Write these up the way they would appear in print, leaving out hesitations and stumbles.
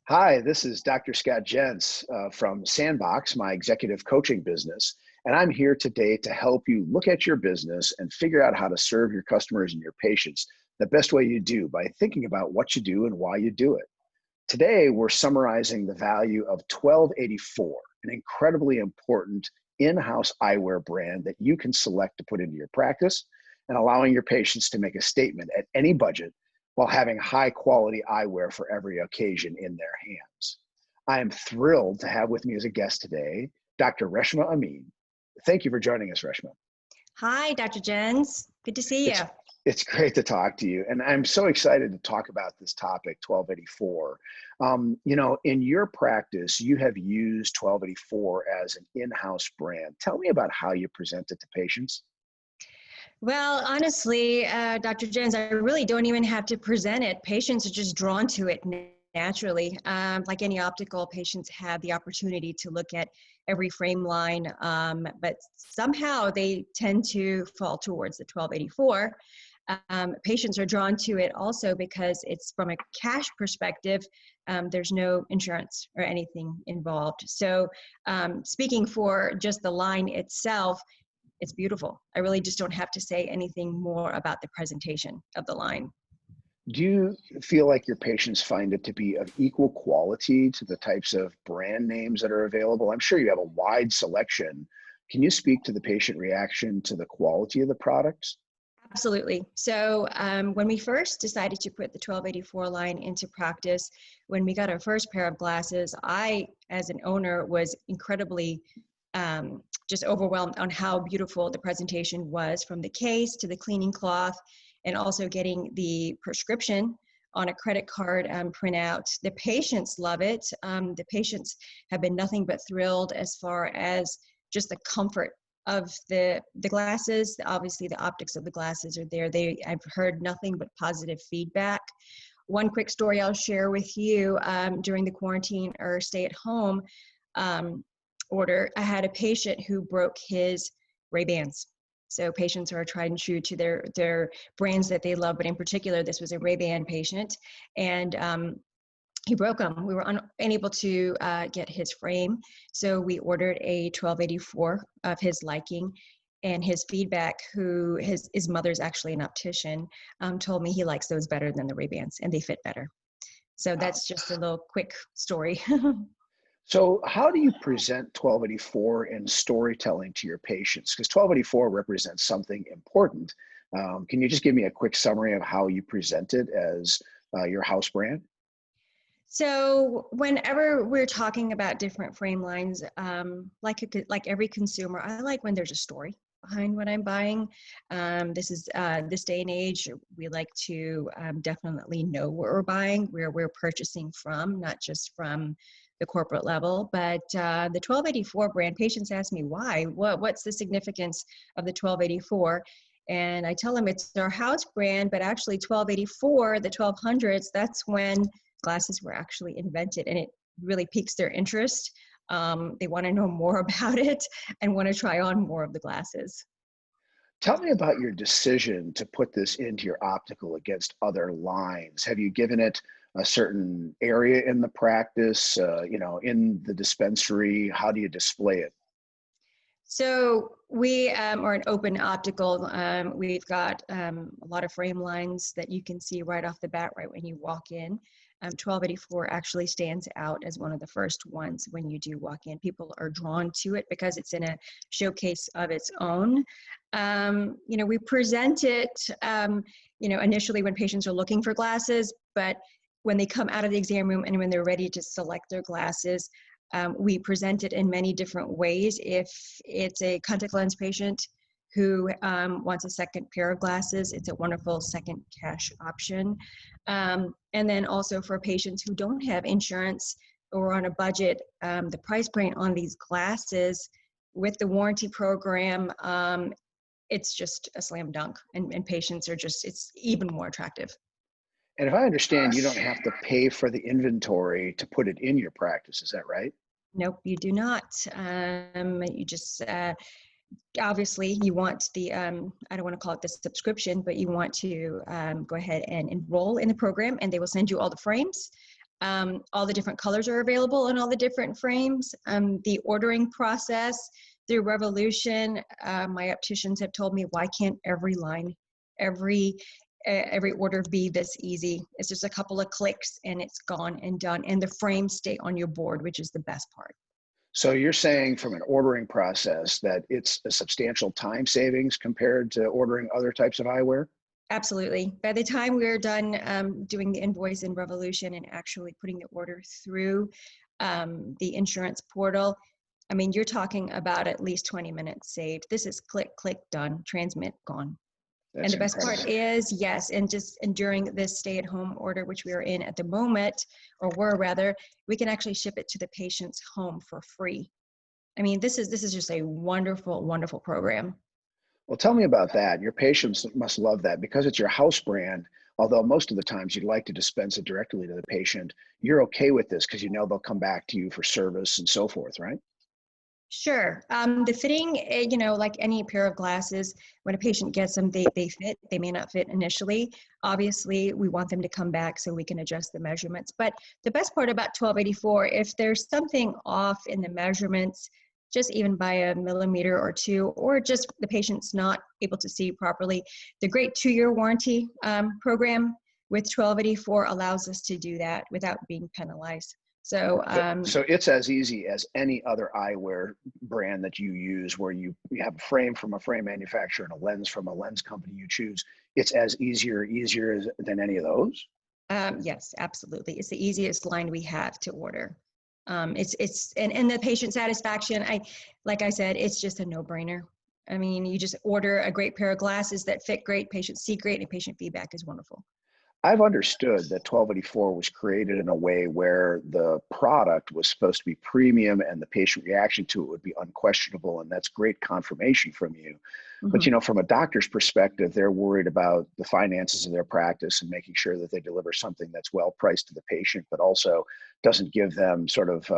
Hi, this is Dr. Scott Jentz from Sandbox, my executive coaching business. And I'm here today to help you look at your business and figure out how to serve your customers and your patients the best way you do by thinking about what you do and why you do it. Today, we're summarizing the value of 1284, an incredibly important in-house eyewear brand that you can select to put into your practice and allowing your patients to make a statement at any budget while having high quality eyewear for every occasion in their hands. I am thrilled to have with me as a guest today, Dr. Reshma Amin. Thank you for joining us, Reshma. Hi, Dr. Jens. Good to see you. It's great to talk to you. And I'm so excited to talk about this topic, 1284. In your practice, you have used 1284 as an in-house brand. Tell me about how you present it to patients. Well, honestly, Dr. Jens, I really don't even have to present it. Patients are just drawn to it naturally. Like any optical, patients have the opportunity to look at every frame line, but somehow they tend to fall towards the 1284. Patients are drawn to it also because it's from a cash perspective, there's no insurance or anything involved. So speaking for just the line itself, it's beautiful. I really just don't have to say anything more about the presentation of the line. Do you feel like your patients find it to be of equal quality to the types of brand names that are available? I'm sure you have a wide selection. Can you speak to the patient reaction to the quality of the products? Absolutely. So when we first decided to put the 1284 line into practice, when we got our first pair of glasses, I, as an owner, was incredibly just overwhelmed on how beautiful the presentation was, from the case to the cleaning cloth, and also getting the prescription on a credit card printout. The patients love it. The patients have been nothing but thrilled as far as just the comfort of the glasses. Obviously, the optics of the glasses are there. I've heard nothing but positive feedback. One quick story I'll share with you, during the quarantine or stay at home order, I had a patient who broke his Ray-Bans. So patients are tried and true to their brands that they love, but in particular, this was a Ray-Ban patient, and he broke them. We were unable to get his frame, so we ordered a 1284 of his liking, and his feedback, his mother's actually an optician, told me he likes those better than the Ray-Bans, and they fit better. So that's just a little quick story. So how do you present 1284 in storytelling to your patients? Because 1284 represents something important. Can you just give me a quick summary of how you present it as your house brand? So whenever we're talking about different frame lines, like every consumer, I like when there's a story behind what I'm buying. This day and age, we like to definitely know what we're buying, where we're purchasing from, not just from the corporate level. But the 1284 brand, patients ask me why. What's the significance of the 1284? And I tell them it's our house brand, but actually 1284, the 1200s, that's when glasses were actually invented, and it really piques their interest. They want to know more about it and want to try on more of the glasses. Tell me about your decision to put this into your optical against other lines. Have you given it a certain area in the practice, in the dispensary? How do you display it? So we are an open optical. We've got a lot of frame lines that you can see right off the bat, right when you walk in. 1284 actually stands out as one of the first ones when you do walk in. People are drawn to it because it's in a showcase of its own. We present it, initially when patients are looking for glasses, but when they come out of the exam room and when they're ready to select their glasses, we present it in many different ways. If it's a contact lens patient who wants a second pair of glasses, it's a wonderful second cash option. And then also for patients who don't have insurance or on a budget, the price point on these glasses with the warranty program, it's just a slam dunk, and patients are it's even more attractive. And if I understand, you don't have to pay for the inventory to put it in your practice. Is that right? Nope, you do not. You just obviously you want the I don't want to call it the subscription, but you want to go ahead and enroll in the program, and they will send you all the frames. All the different colors are available in all the different frames. The ordering process through Revolution, my opticians have told me, why can't every line, every order be this easy? It's just a couple of clicks and it's gone and done. And the frames stay on your board, which is the best part. So you're saying from an ordering process that it's a substantial time savings compared to ordering other types of eyewear? Absolutely. By the time we're done doing the invoice in Revolution and actually putting the order through the insurance portal, I mean, you're talking about at least 20 minutes saved. This is click, click, done, transmit, gone. That's And the best incredible. part is, yes, and during this stay-at-home order, which we are in at the moment, or were rather, we can actually ship it to the patient's home for free. I mean, this is just a wonderful, wonderful program. Well, tell me about that. Your patients must love that because it's your house brand. Although most of the times you'd like to dispense it directly to the patient, you're okay with this because you know they'll come back to you for service and so forth, right? Sure. The fitting, like any pair of glasses, when a patient gets them, they fit. They may not fit initially. Obviously, we want them to come back so we can adjust the measurements. But the best part about 1284, if there's something off in the measurements, just even by a millimeter or two, or just the patient's not able to see properly, the great 2-year warranty program with 1284 allows us to do that without being penalized. So, So it's as easy as any other eyewear brand that you use where you have a frame from a frame manufacturer and a lens from a lens company you choose. It's as easier than any of those? yes, absolutely. It's the easiest line we have to order. And the patient satisfaction, like I said, it's just a no-brainer. I mean, you just order a great pair of glasses that fit great, patients see great, and patient feedback is wonderful. I've understood that 1284 was created in a way where the product was supposed to be premium and the patient reaction to it would be unquestionable. And that's great confirmation from you. But, Mm-hmm. from a doctor's perspective, they're worried about the finances of their practice and making sure that they deliver something that's well priced to the patient, but also doesn't give them sort of,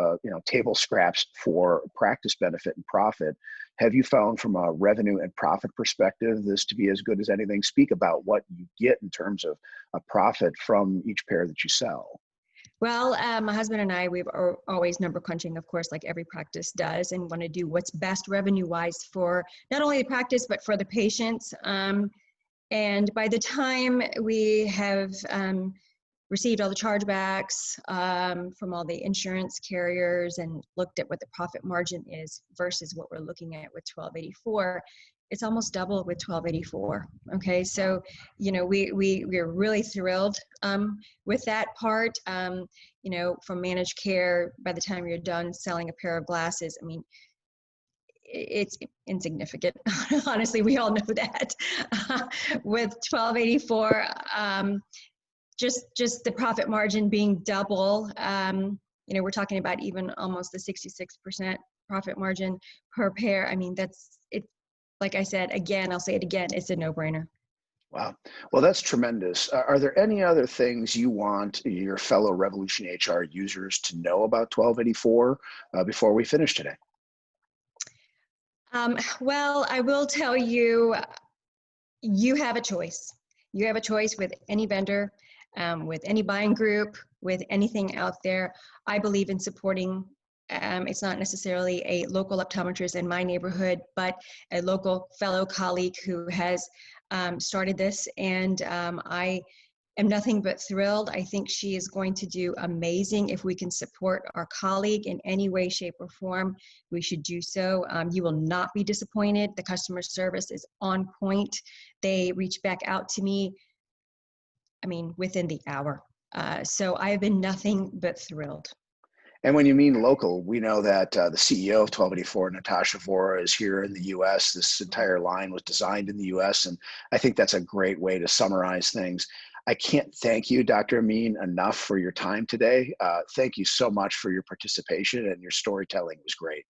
table scraps for practice benefit and profit. Have you found from a revenue and profit perspective this to be as good as anything? Speak about what you get in terms of a profit from each pair that you sell. Well, my husband and I, we've always number crunching, of course, like every practice does, and want to do what's best revenue-wise for not only the practice, but for the patients. And by the time we have received all the chargebacks from all the insurance carriers and looked at what the profit margin is versus what we're looking at with 1284, it's almost double with 1284. Okay, so we're really thrilled with that part. From managed care, by the time you're done selling a pair of glasses, I mean, it's insignificant. Honestly, we all know that. With 1284, just the profit margin being double, we're talking about even almost the 66% profit margin per pair. I mean, that's it. Like I said, again, I'll say it again, it's a no-brainer. Wow. Well, that's tremendous. Are there any other things you want your fellow Revolution HR users to know about 1284 before we finish today? Well, I will tell you, you have a choice. You have a choice with any vendor, with any buying group, with anything out there. I believe in supporting. It's not necessarily a local optometrist in my neighborhood, but a local fellow colleague who has started this, and I am nothing but thrilled. I think she is going to do amazing. If we can support our colleague in any way, shape, or form, we should do so. You will not be disappointed. The customer service is on point. They reach back out to me, I mean, within the hour. So I have been nothing but thrilled. And when you mean local, we know that the CEO of 1284, Natasha Vora, is here in the U.S. This entire line was designed in the U.S., and I think that's a great way to summarize things. I can't thank you, Dr. Amin, enough for your time today. Thank you so much for your participation, and your storytelling was great.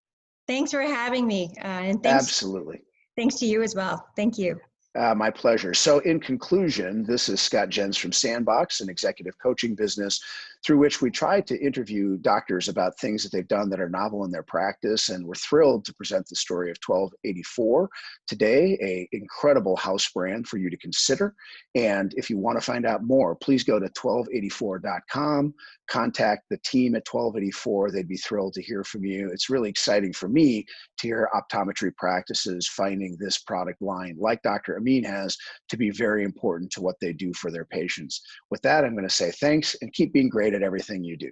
Thanks for having me, and Absolutely. thanks to you as well. Thank you. My pleasure. So in conclusion, this is Scott Jens from Sandbox, an executive coaching business through which we try to interview doctors about things that they've done that are novel in their practice. And we're thrilled to present the story of 1284 today, an incredible house brand for you to consider. And if you want to find out more, please go to 1284.com, contact the team at 1284. They'd be thrilled to hear from you. It's really exciting for me to hear optometry practices finding this product line, like Dr. Amin has, to be very important to what they do for their patients. With that, I'm going to say thanks and keep being great at everything you do.